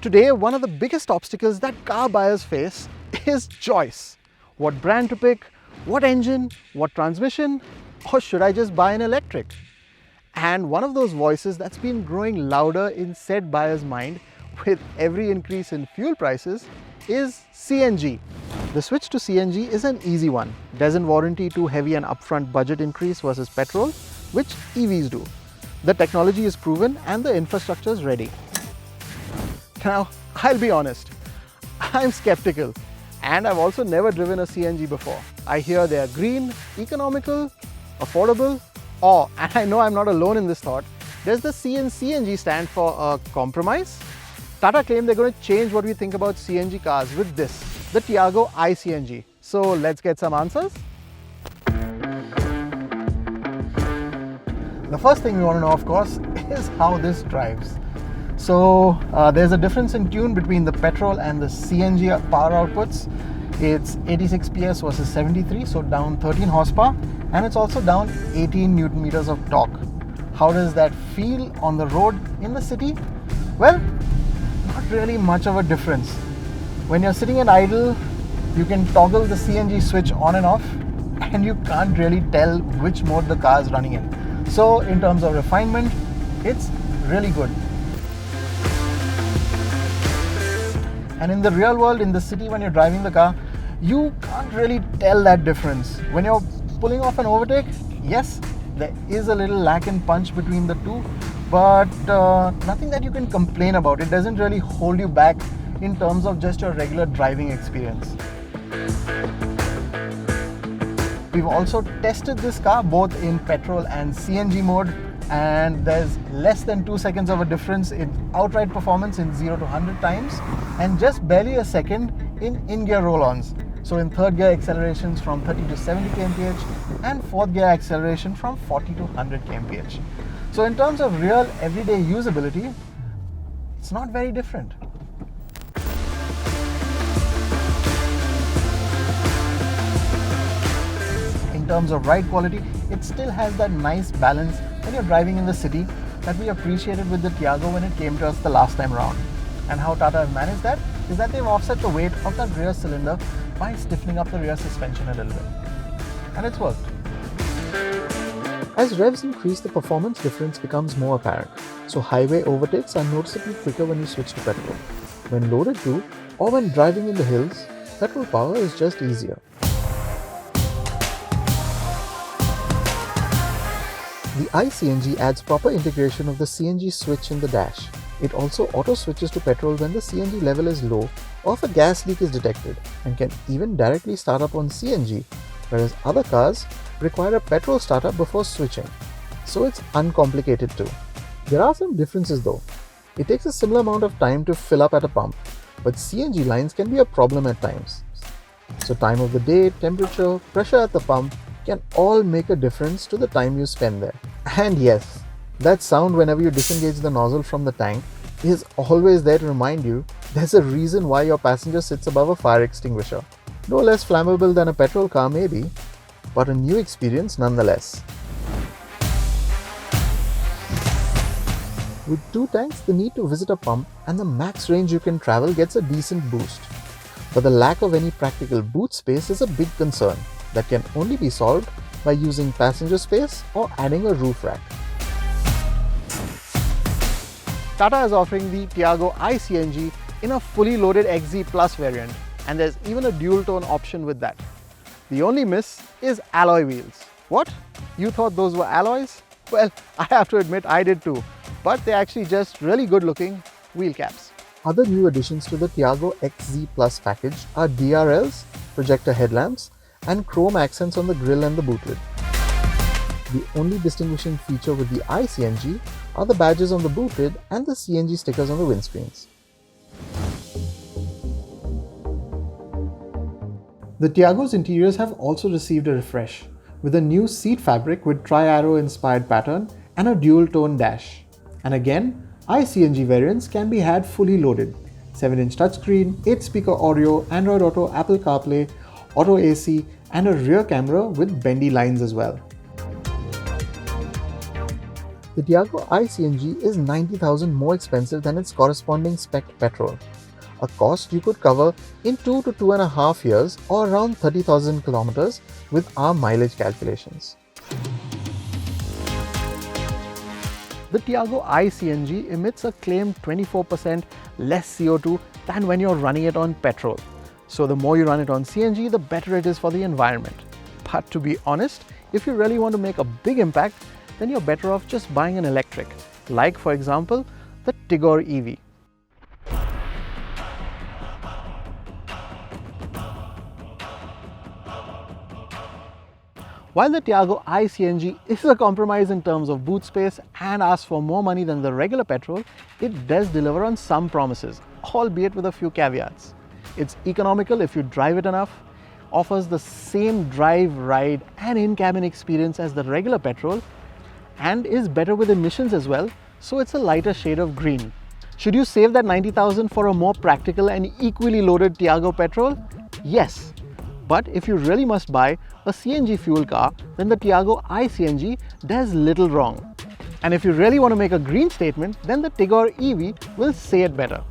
Today, one of the biggest obstacles that car buyers face is choice. What brand to pick, what engine, what transmission, or should I just buy an electric? And one of those voices that's been growing louder in said buyer's mind with every increase in fuel prices is CNG. The switch to CNG is an easy one. Doesn't warranty too heavy an upfront budget increase versus petrol, which EVs do. The technology is proven and the infrastructure is ready. Now, I'll be honest, I'm skeptical, and I've also never driven a CNG before. I hear they are green, economical, affordable, or, and I know I'm not alone in this thought, does the C in CNG stand for a compromise? Tata claim they're going to change what we think about CNG cars with this, the Tiago iCNG. So let's get some answers. The first thing we want to know, of course, is how this drives. So there's a difference in tune between the petrol and the CNG power outputs. It's 86 PS versus 73, so down 13 horsepower, and it's also down 18 Newton meters of torque. How does that feel on the road in the city? Well, not really much of a difference. When you're sitting at idle, you can toggle the CNG switch on and off, and you can't really tell which mode the car is running in. So in terms of refinement, it's really good. And in the real world, in the city, when you're driving the car, you can't really tell that difference. When you're pulling off an overtake, yes, there is a little lack in punch between the two, but nothing that you can complain about. It doesn't really hold you back in terms of just your regular driving experience. We've also tested this car both in petrol and CNG mode, and there's less than 2 seconds of a difference in outright performance in 0 to 100 times, and just barely a second in gear roll-ons. So in third gear accelerations from 30 to 70 kmph and fourth gear acceleration from 40 to 100 kmph. So in terms of real everyday usability, it's not very different. In terms of ride quality, it still has that nice balance when you're driving in the city that we appreciated with the Tiago when it came to us the last time around. And how Tata have managed that is that they've offset the weight of that rear cylinder by stiffening up the rear suspension a little bit. And it's worked. As revs increase, the performance difference becomes more apparent. So highway overtakes are noticeably quicker when you switch to petrol. When loaded too, or when driving in the hills, petrol power is just easier. The iCNG adds proper integration of the CNG switch in the dash. It also auto switches to petrol when the CNG level is low or if a gas leak is detected, and can even directly start up on CNG, whereas other cars require a petrol startup before switching. So it's uncomplicated too. There are some differences though. It takes a similar amount of time to fill up at a pump, but CNG lines can be a problem at times. So time of the day, temperature, pressure at the pump can all make a difference to the time you spend there. And yes, that sound whenever you disengage the nozzle from the tank is always there to remind you there's a reason why your passenger sits above a fire extinguisher. No less flammable than a petrol car maybe, but a new experience nonetheless. With 2 tanks, the need to visit a pump and the max range you can travel gets a decent boost. But the lack of any practical boot space is a big concern that can only be solved by using passenger space or adding a roof rack. Tata is offering the Tiago iCNG in a fully loaded XZ Plus variant, and there's even a dual tone option with that. The only miss is alloy wheels. What? You thought those were alloys? Well, I have to admit I did too, but they're actually just really good looking wheel caps. Other new additions to the Tiago XZ Plus package are DRLs, projector headlamps, and chrome accents on the grille and the boot lid. The only distinguishing feature with the iCNG are the badges on the boot lid and the CNG stickers on the windscreens. The Tiago's interiors have also received a refresh, with a new seat fabric with tri-arrow inspired pattern and a dual tone dash. And again, iCNG variants can be had fully loaded. 7-inch touchscreen, 8-speaker audio, Android Auto, Apple CarPlay, Auto AC, and a rear camera with bendy lines as well. The Tiago iCNG is 90,000 more expensive than its corresponding spec petrol, a cost you could cover in 2 to 2.5 years or around 30,000 kilometers with our mileage calculations. The Tiago iCNG emits a claimed 24% less CO2 than when you're running it on petrol. So the more you run it on CNG, the better it is for the environment. But to be honest, if you really want to make a big impact, then you're better off just buying an electric, like for example, the Tigor EV. While the Tiago iCNG is a compromise in terms of boot space and asks for more money than the regular petrol, it does deliver on some promises, albeit with a few caveats. It's economical if you drive it enough, offers the same drive, ride and in-cabin experience as the regular petrol, and is better with emissions as well, so it's a lighter shade of green. Should you save that 90,000 for a more practical and equally loaded Tiago petrol? Yes. But if you really must buy a CNG fuel car, then the Tiago iCNG does little wrong. And if you really want to make a green statement, then the Tigor EV will say it better.